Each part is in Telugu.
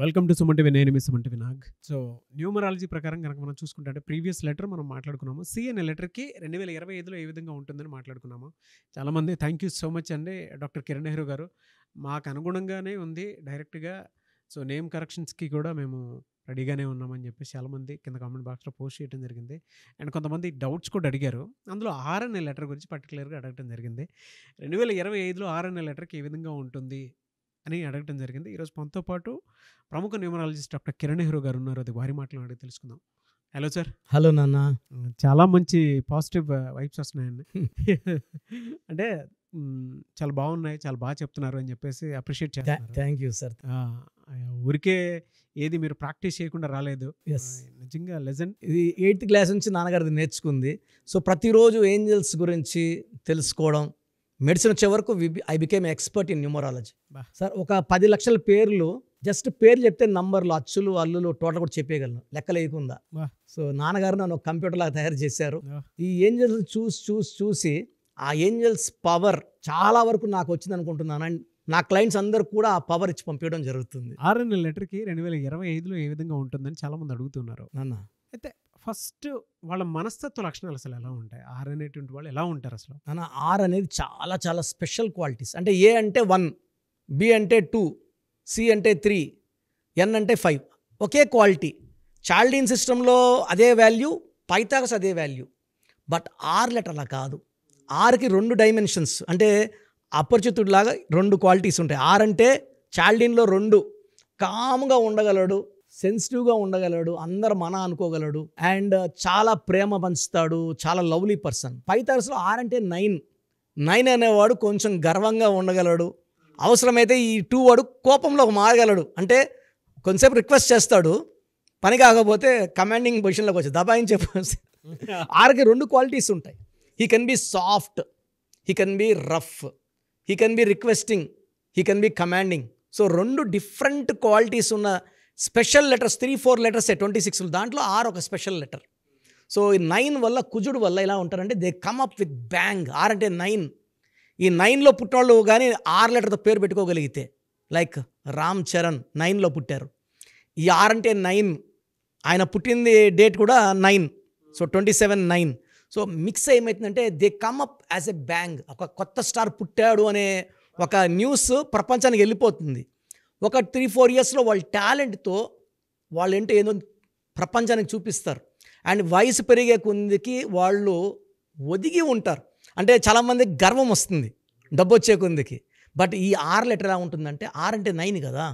Welcome to Suman TV. నేను మీ Suman TV Nag. So numerology ప్రకారం కనుక మనం చూసుకుంటే అంటే ప్రీవియస్ లెటర్ మనం మాట్లాడుకున్నాము. సి అనే లెటర్కి 2025లో ఏ విధంగా ఉంటుందని మాట్లాడుకున్నాము. చాలామంది థ్యాంక్ యూ సో మచ్ అండి డాక్టర్ కిరణ్ నెహ్రూ గారు. మాకు అనుగుణంగానే ఉంది డైరెక్ట్గా. సో నేమ్ కరెక్షన్స్కి కూడా మేము రెడీగానే ఉన్నామని చెప్పేసి చాలామంది కింద కామెంట్ బాక్స్లో పోస్ట్ చేయడం జరిగింది. అండ్ కొంతమంది డౌట్స్ కూడా అడిగారు. అందులో ఆర్ అనే లెటర్ గురించి పర్టికులర్గా అడగడం జరిగింది. 2025లో ఆర్ అనే లెటర్కి ఏ విధంగా ఉంటుంది అని అడగడం జరిగింది. ఈరోజు మనతో పాటు ప్రముఖ న్యూమరాలజిస్ట్ డాక్టర్ కిరణ్ నెహ్రూ గారు ఉన్నారు. అది వారి మాటలు అడిగి తెలుసుకుందాం. Hello sir. హలో నాన్న. చాలా మంచి పాజిటివ్ వైబ్స్ వస్తున్నాయండి. అంటే చాలా బాగున్నాయి, చాలా బాగా చెప్తున్నారు అని చెప్పేసి అప్రిషియేట్ చేస్తున్నారు. Thank you sir. ఊరికే ఏది మీరు ప్రాక్టీస్ చేయకుండా రాలేదు. ఎస్, నిజంగా లెజెండ్. ఇది 8th క్లాస్ నుంచి నాన్నగారిది నేర్చుకుంది. సో ప్రతిరోజు ఏంజల్స్ గురించి తెలుసుకోవడం, మెడిసిన్ వచ్చే వరకు I became expert in numerology. Sir ఒక 10 లక్షల పేర్లు, జస్ట్ పేర్లు చెప్తే నంబర్లు, అచ్చులు, అల్లులు టోటల్ కూడా చెప్పేయగలను లెక్క లేకుండా. సో నాన్నగారు నన్ను కంప్యూటర్ లాగా తయారు చేశారు. ఈ ఏంజల్స్ చూసి ఆ ఏంజల్స్ పవర్ చాలా వరకు నాకు వచ్చింది అనుకుంటున్నాను. అండ్ నా క్లయింట్స్ అందరూ కూడా ఆ పవర్ ఇచ్చి పంపించడం జరుగుతుంది. ఆర్ అనే లెటర్కి 2025లో ఏ విధంగా ఉంటుందని చాలా మంది అడుగుతున్నారు. నాన్న అయితే ఫస్ట్ వాళ్ళ మనస్తత్వ లక్షణాలు అసలు ఎలా ఉంటాయి? ఆర్ అనేటువంటి వాళ్ళు ఎలా ఉంటారు అసలు? నాన్న ఆర్ అనేది చాలా చాలా స్పెషల్ క్వాలిటీస్. అంటే ఏ అంటే 1, బి అంటే 2, సి అంటే 3, ఎన్ అంటే 5. ఒకే క్వాలిటీ. చాల్డీన్ సిస్టంలో అదే వాల్యూ, పైథాగరస్ అదే వాల్యూ. బట్ ఆర్ లెటర్ అలా కాదు. ఆర్కి 2 డైమెన్షన్స్, అంటే అపరిచితుడిలాగా 2 క్వాలిటీస్ ఉంటాయి. ఆర్ అంటే చాల్డీన్లో 2, కామ్గా ఉండగలడు, సెన్సిటివ్గా ఉండగలడు, అందరు మన అనుకోగలడు, అండ్ చాలా ప్రేమ పంచుతాడు, చాలా లవ్లీ పర్సన్. పైథాగరస్లో ఆర్ అంటే 9 అనేవాడు కొంచెం గర్వంగా ఉండగలడు. అవసరమైతే ఈ 2 వాడు కోపంలో మారగలడు. అంటే కొంచెంసేపు రిక్వెస్ట్ చేస్తాడు, పని కాకపోతే కమాండింగ్ పొజిషన్లోకి వచ్చి దబాయించే. ఆర్కి 2 క్వాలిటీస్ ఉంటాయి. He can be soft, he can be rough, he can be requesting, he can be commanding. So 2 different qualities ఉన్న స్పెషల్ లెటర్స్, 3-4 లెటర్స్ 26, దాంట్లో ఆర్ ఒక స్పెషల్ లెటర్. సో ఈ 9 వల్ల, కుజుడు వల్ల ఎలా ఉంటారంటే they come up with bang. R అంటే 9. ఈ 9లో పుట్టినోళ్ళు కానీ ఆర్ లెటర్తో పేరు పెట్టుకోగలిగితే, లైక్ రామ్ చరణ్ 9లో పుట్టారు. ఈ ఆర్ అంటే 9, ఆయన పుట్టింది డేట్ కూడా 9, సో 27-9. సో మిక్స్ ఏమవుతుందంటే they come up as a bang. ఒక కొత్త స్టార్ పుట్టాడు అనే ఒక న్యూస్ ప్రపంచానికి వెళ్ళిపోతుంది. ఒక 3-4 ఇయర్స్లో వాళ్ళ టాలెంట్తో వాళ్ళు ఏంటో ఏదో ప్రపంచానికి చూపిస్తారు. అండ్ వయసు పెరిగే కొందికి వాళ్ళు ఒదిగి ఉంటారు. అంటే చాలామందికి గర్వం వస్తుంది డబ్బు వచ్చే కొందికి. బట్ ఈ ఆర్ లెటర్ ఎలా ఉంటుందంటే, ఆర్ అంటే 9 కదా,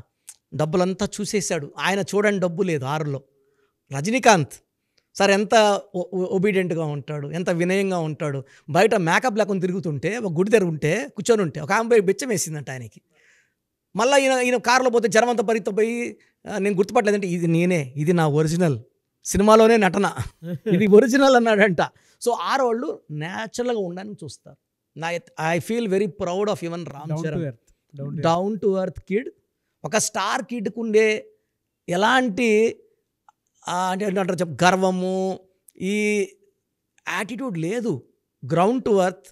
డబ్బులంతా చూసేశాడు ఆయన. చూడండి, డబ్బు లేదు 6లో. రజనీకాంత్ సార్ ఎంత ఒబీడియంట్గా ఉంటాడు, ఎంత వినయంగా ఉంటాడు. బయట మేకప్ లేకుండా తిరుగుతుంటే, ఒక గుడి దగ్గర ఉంటే కూర్చొని ఉంటే ఒక అమ్మాయి బిచ్చం వేసిందంట ఆయనకి. మళ్ళీ ఈయన కారులో పోతే జనమంతా పరిగెత్తపోయి, నేను గుర్తుపట్టలేదంటే ఇది నేనే, ఇది నా ఒరిజినల్, సినిమాలోనే నటన, ఇది ఒరిజినల్ అన్నాడంట. సో ఆర్ వాళ్ళు న్యాచురల్గా ఉండడానికి చూస్తారు. I feel very proud of even Ram Charan. Down to earth kid. ఒక స్టార్ కిడ్కు ఉండే ఎలాంటి అంటే అంటారు గర్వము, ఈ యాటిట్యూడ్ లేదు. గ్రౌండ్ టు ఎర్త్,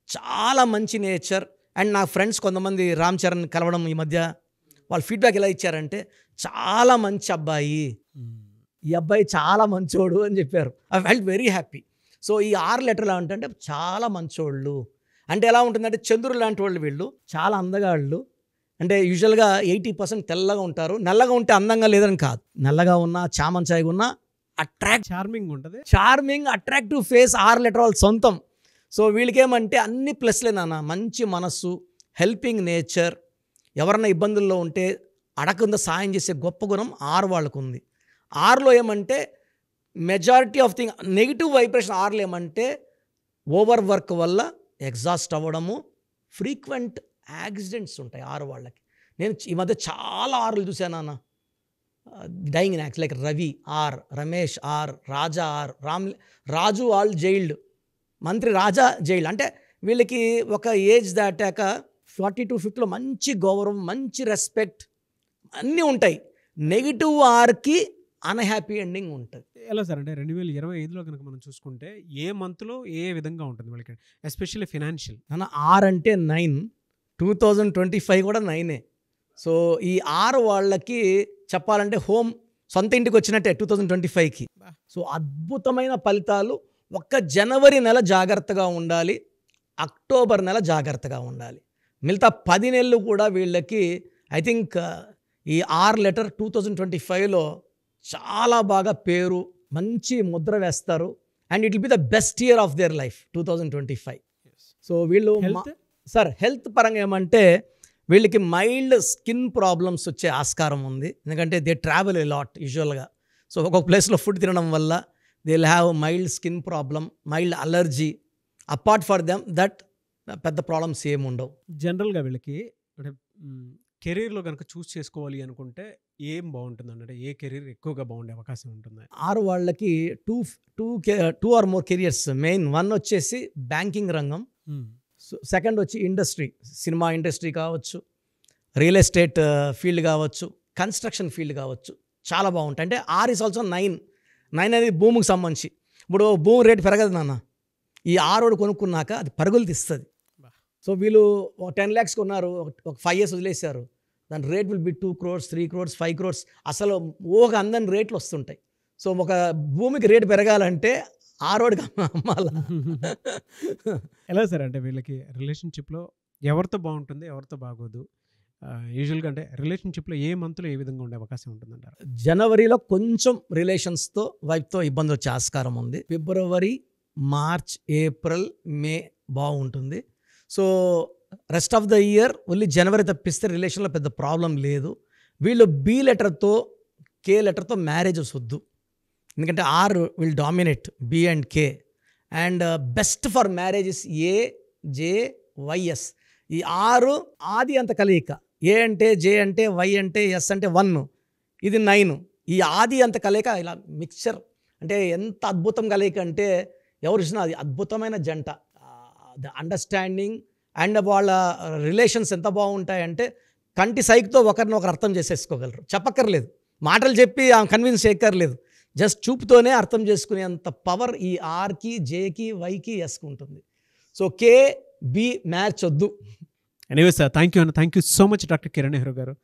చాలా మంచి నేచర్. అండ్ నా ఫ్రెండ్స్ కొంతమంది రామ్ చరణ్ కలవడం ఈ మధ్య, వాళ్ళ ఫీడ్బ్యాక్ ఎలా ఇచ్చారంటే, చాలా మంచి అబ్బాయి, ఈ అబ్బాయి చాలా మంచోడు అని చెప్పారు. I felt very happy. So ఈ ఆర్ లెటర్ ఎలా ఉంటుందంటే చాలా మంచోళ్ళు. అంటే ఎలా ఉంటుందంటే చంద్రుడు లాంటి వాళ్ళు వీళ్ళు, చాలా అందగాళ్ళు. అంటే యూజువల్గా 80% తెల్లగా ఉంటారు. నల్లగా ఉంటే అందంగా లేదని కాదు, నల్లగా ఉన్నా, చామంచాయిగా ఉన్నా చార్మింగ్ ఉంటుంది. Charming, attractive face R letter వాళ్ళ సొంతం. సో వీళ్ళకేమంటే అన్ని ప్లస్లే నాన్న. మంచి మనస్సు, హెల్పింగ్ నేచర్, ఎవరన్నా ఇబ్బందుల్లో ఉంటే అడగకుండా సాయం చేసే గొప్ప గుణం ఆర్ వాళ్ళకు ఉంది. ఆర్లో ఏమంటే majority of thing negative vibration. ఆర్లో ఏమంటే ఓవర్ వర్క్ వల్ల ఎగ్జాస్ట్ అవ్వడము, ఫ్రీక్వెంట్ యాక్సిడెంట్స్ ఉంటాయి ఆరు వాళ్ళకి. నేను ఈ మధ్య చాలా ఆర్లు చూశాను నాన్న, డైయింగ్ ఇన్ యాక్స్, like Ravi R, Ramesh R, Raja R, Raju all jailed, మంత్రి రాజా జైల్డ్. అంటే వీళ్ళకి ఒక ఏజ్ దాటాక 40-50లో మంచి గౌరవం, మంచి రెస్పెక్ట్ అన్నీ ఉంటాయి. నెగిటివ్ ఆర్కి అన్హ్యాపీ ఎండింగ్ ఉంటుంది. ఎలా సార్ అంటే 2025లో కనుక మనం చూసుకుంటే ఏ మంత్లో ఏ విధంగా ఉంటుంది వాళ్ళకి, ఎస్పెషల్లీ ఫినాన్షియల్? నాన్న ఆర్ అంటే 9, 2025 కూడా 9. సో ఈ ఆరు వాళ్ళకి చెప్పాలంటే హోమ్ సొంత ఇంటికి వచ్చినట్టే 2025కి. సో అద్భుతమైన ఫలితాలు. ఒక్క జనవరి నెల జాగ్రత్తగా ఉండాలి, అక్టోబర్ నెల జాగ్రత్తగా ఉండాలి. మిగతా 10 నెలలు కూడా వీళ్ళకి ఐ థింక్ ఈ లెటర్ 2025లో చాలా బాగా పేరు, మంచి ముద్ర వేస్తారు. And it will be the best year of their life 2025. So వీళ్ళు సార్ హెల్త్ పరంగా ఏమంటే వీళ్ళకి మైల్డ్ స్కిన్ ప్రాబ్లమ్స్ వచ్చే ఆస్కారం ఉంది. ఎందుకంటే దే ట్రావెల్ ఎ లాట్ యూజువల్గా. సో ఒక్కొక్క ప్లేస్లో ఫుడ్ తినడం వల్ల they will have mild skin problem, mild allergy. Apart for them that పెద్ద ప్రాబ్లమ్స్ ఏమి ఉండవు. జనరల్గా వీళ్ళకి అంటే కెరీర్లో కనుక చూస్ చేసుకోవాలి అనుకుంటే ఏం బాగుంటుంది అంటే ఏ కెరీర్ ఎక్కువగా బాగుండే అవకాశం ఉంటుంది? వాళ్ళకి two or more careers. Main 1 వచ్చేసి బ్యాంకింగ్ రంగం, సెకండ్ వచ్చి ఇండస్ట్రీ, సినిమా ఇండస్ట్రీ కావచ్చు, రియల్ ఎస్టేట్ ఫీల్డ్ కావచ్చు, కన్స్ట్రక్షన్ ఫీల్డ్ కావచ్చు. చాలా బాగుంటాయి. అంటే ఈజ్ ఆల్సో 9 అనేది భూమికి సంబంధించి. ఇప్పుడు భూమి రేటు పెరగదు నాన్న, ఈ రోడ్ కొనుక్కున్నాక అది పరుగులు తీస్తుంది. సో వీళ్ళు 10 lakhs కొన్నారు, ఒక 5 years వదిలేశారు, దాని rate will be 2 crores, 3 crores, 5 crores. అసలు అందని రేట్లు వస్తుంటాయి. సో ఒక భూమికి రేటు పెరగాలంటే రోడ్కి అమ్మాల. ఎలా సార్ అంటే వీళ్ళకి రిలేషన్షిప్లో ఎవరితో బాగుంటుంది, ఎవరితో బాగోదు? యూజువల్గా అంటే రిలేషన్షిప్లో ఏ మంత్లో ఏ విధంగా ఉండే అవకాశం ఉంటుందంటారు? జనవరిలో కొంచెం రిలేషన్స్తో వైఫ్తో ఇబ్బంది వచ్చే ఆస్కారం ఉంది. ఫిబ్రవరి, మార్చ్, ఏప్రిల్, మే బాగుంటుంది. So rest of the year only జనవరి తప్పిస్తే రిలేషన్లో పెద్ద ప్రాబ్లం లేదు. వీళ్ళు బి లెటర్తో, కే లెటర్తో మ్యారేజెస్ వద్దు. ఎందుకంటే will dominate B and K. And best for marriages A, J, YS. ఈ ఆది అంత కలయిక. ఏ అంటే, జే అంటే, వై అంటే, ఎస్ అంటే 1, ఇది 9. ఈ ఆది అంత కలయిక ఇలా మిక్చర్ అంటే ఎంత అద్భుతం కలయిక అంటే ఎవరు చూసినా అది అద్భుతమైన జంట. ద అండర్స్టాండింగ్ అండ్ వాళ్ళ రిలేషన్స్ ఎంత బాగుంటాయంటే కంటి సైకితో ఒకరినొకరు అర్థం చేసేసుకోగలరు. చెప్పక్కర్లేదు, మాటలు చెప్పి కన్విన్స్ చేయక్కర్లేదు, జస్ట్ చూపుతోనే అర్థం చేసుకునేంత పవర్ ఈ ఆర్కి, జేకి, వైకి, ఎస్కి ఉంటుంది. సో కే, బి మ్యాచ్ వద్దు. Anyway sir, thank you so much doctor Kiran Nehru గారు.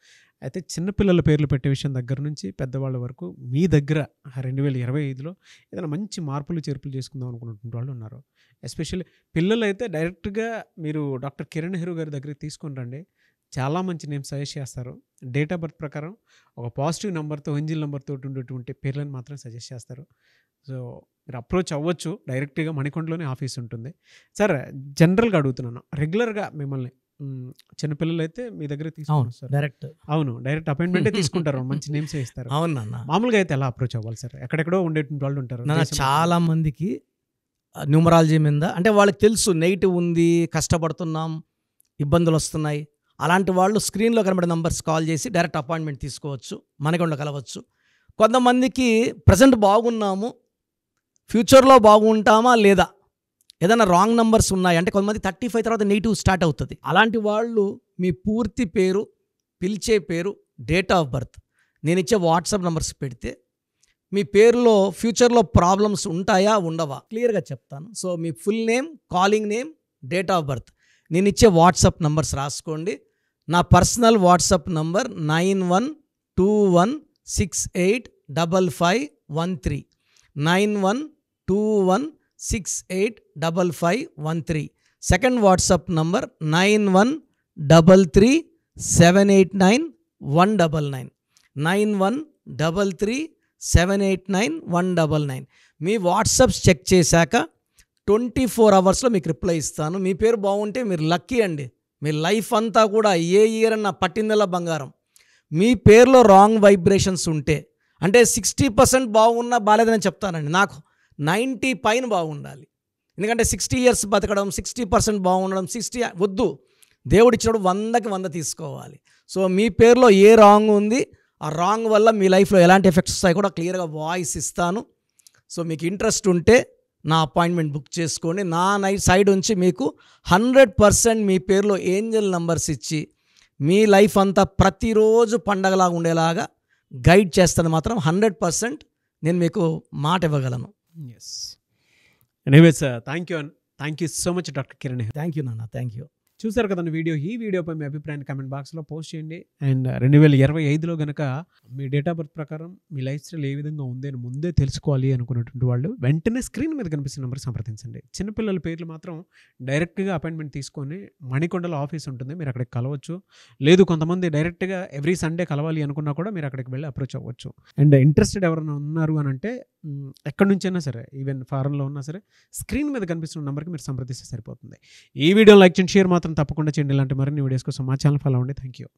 అయితే చిన్నపిల్లల పేర్లు పెట్టే విషయం దగ్గర నుంచి పెద్దవాళ్ళ వరకు మీ దగ్గర 2025లో ఏదైనా మంచి మార్పులు చేర్పులు చేసుకుందాం అనుకున్నటువంటి వాళ్ళు ఉన్నారు. ఎస్పెషల్లీ పిల్లలు అయితే డైరెక్ట్గా మీరు డాక్టర్ కిరణ్ నెహ్రూ గారి దగ్గరికి తీసుకొని రండి. చాలా మంచి నేమ్స్ సజెస్ట్ చేస్తారు. డేట్ ఆఫ్ బర్త్ ప్రకారం ఒక పాజిటివ్ నెంబర్తో, ఎంజిల్ నెంబర్తో ఉండేటువంటి పేర్లను మాత్రం సజెస్ట్ చేస్తారు. సో మీరు అప్రోచ్ అవ్వచ్చు. డైరెక్ట్గా మణికొండలోనే ఆఫీస్ ఉంటుంది. సార్ జనరల్గా అడుగుతున్నాను, రెగ్యులర్గా మిమ్మల్ని చిన్నపిల్లలు అయితే మీ దగ్గర తీసుకుంటారు డైరెక్ట్ అపాయింట్మెంటే తీసుకుంటారు, మంచి నేమ్స్ ఇస్తారు. అవునా? మామూలుగా అయితే ఎలా అప్రోచ్ అవ్వాలి సార్? ఎక్కడెక్కడో ఉండేటువంటి వాళ్ళు ఉంటారు. చాలా మందికి న్యూమరాలజీ మీద అంటే వాళ్ళకి తెలుసు నెగిటివ్ ఉంది, కష్టపడుతున్నాం, ఇబ్బందులు వస్తున్నాయి. అలాంటి వాళ్ళు స్క్రీన్లో కనబడే నంబర్స్ కాల్ చేసి డైరెక్ట్ అపాయింట్మెంట్ తీసుకోవచ్చు, మనకుండా కలవచ్చు. కొంతమందికి ప్రజెంట్ బాగున్నాము, ఫ్యూచర్లో బాగుంటామా లేదా, ఏదైనా రాంగ్ నెంబర్స్ ఉన్నాయి అంటే కొంతమంది 35 తర్వాత నెగిటివ్ స్టార్ట్ అవుతుంది. అలాంటి వాళ్ళు మీ పూర్తి పేరు, పిలిచే పేరు, డేట్ ఆఫ్ బర్త్, నేను ఇచ్చే వాట్సాప్ నెంబర్స్ పెడితే మీ పేరులో ఫ్యూచర్లో ప్రాబ్లమ్స్ ఉంటాయా ఉండవా క్లియర్గా చెప్తాను. So me full name, calling name, date of birth, నేను ఇచ్చే వాట్సాప్ నంబర్స్ రాసుకోండి. నా personal WhatsApp number 9121685513 9121685513. Second WhatsApp number 9133789199 9133789199. మీ వాట్సాప్స్ చెక్ చేశాక 24 hours మీకు రిప్లై ఇస్తాను. మీ పేరు బాగుంటే మీరు లక్కీ అండి. మీ లైఫ్ అంతా కూడా ఏ ఇయర్ అన్న పట్టిందల్లా బంగారం. మీ పేరులో రాంగ్ వైబ్రేషన్స్ ఉంటే అంటే 60% బాగున్నా బాలేదని చెప్తానండి. నాకు 90 పైన బాగుండాలి. ఎందుకంటే 60 years బతకడం, 60% బాగుండడం, 60 వద్దు. దేవుడు ఇచ్చినప్పుడు 100కి 100 తీసుకోవాలి. సో మీ పేరులో ఏ రాంగ్ ఉంది, ఆ రాంగ్ వల్ల మీ లైఫ్లో ఎలాంటి ఎఫెక్ట్స్ వస్తాయి కూడా క్లియర్గా వాయిస్ ఇస్తాను. సో మీకు ఇంట్రెస్ట్ ఉంటే నా అపాయింట్మెంట్ బుక్ చేసుకోండి. నా సైడ్ నుంచి మీకు 100% మీ పేరులో ఏంజల్ నంబర్స్ ఇచ్చి మీ లైఫ్ అంతా ప్రతిరోజు పండగలాగా ఉండేలాగా గైడ్ చేస్తాను. మాత్రం 100% నేను మీకు మాట ఇవ్వగలను. Yes. Anyways thank you so much doctor Kiran. Thank you నాన్న, థ్యాంక్ యూ. చూసారు కదండి వీడియో. ఈ వీడియోపై మీ అభిప్రాయాన్ని కామెంట్ బాక్స్లో పోస్ట్ చేయండి. అండ్ 2025లో గనక మీ డేట్ ఆఫ్ బర్త్ ప్రకారం మీ లైఫ్ స్టైల్ ఏ విధంగా ఉంది అని ముందే తెలుసుకోవాలి అనుకున్నటువంటి వాళ్ళు వెంటనే స్క్రీన్ మీద కనిపిస్తున్న నెంబర్ సంప్రదించండి. చిన్నపిల్లల పేర్లు మాత్రం డైరెక్ట్గా అపాయింట్మెంట్ తీసుకొని మణికొండలో ఆఫీస్ ఉంటుంది, మీరు అక్కడికి కలవచ్చు. లేదు కొంతమంది డైరెక్ట్గా ఎవ్రీ సండే కలవాలి అనుకున్నా కూడా మీరు అక్కడికి వెళ్ళి అప్రోచ్ అవ్వచ్చు. అండ్ ఇంట్రెస్టెడ్ ఎవరైనా ఉన్నారు అని అంటే ఎక్కడి నుంచైనా సరే, ఈవెన్ ఫారెన్లో ఉన్నా సరే, స్క్రీన్ మీద కనిపిస్తున్న నెంబర్కి మీరు సంప్రదిస్తే సరిపోతుంది. ఈ వీడియో లైక్ చేయండి, షేర్ మాత్రం తప్పకుండా చేయండి. ఇలాంటి మరిన్ని వీడియోస్ కోసం మా ఛానల్ ఫాలో అవ్వండి. Thank you.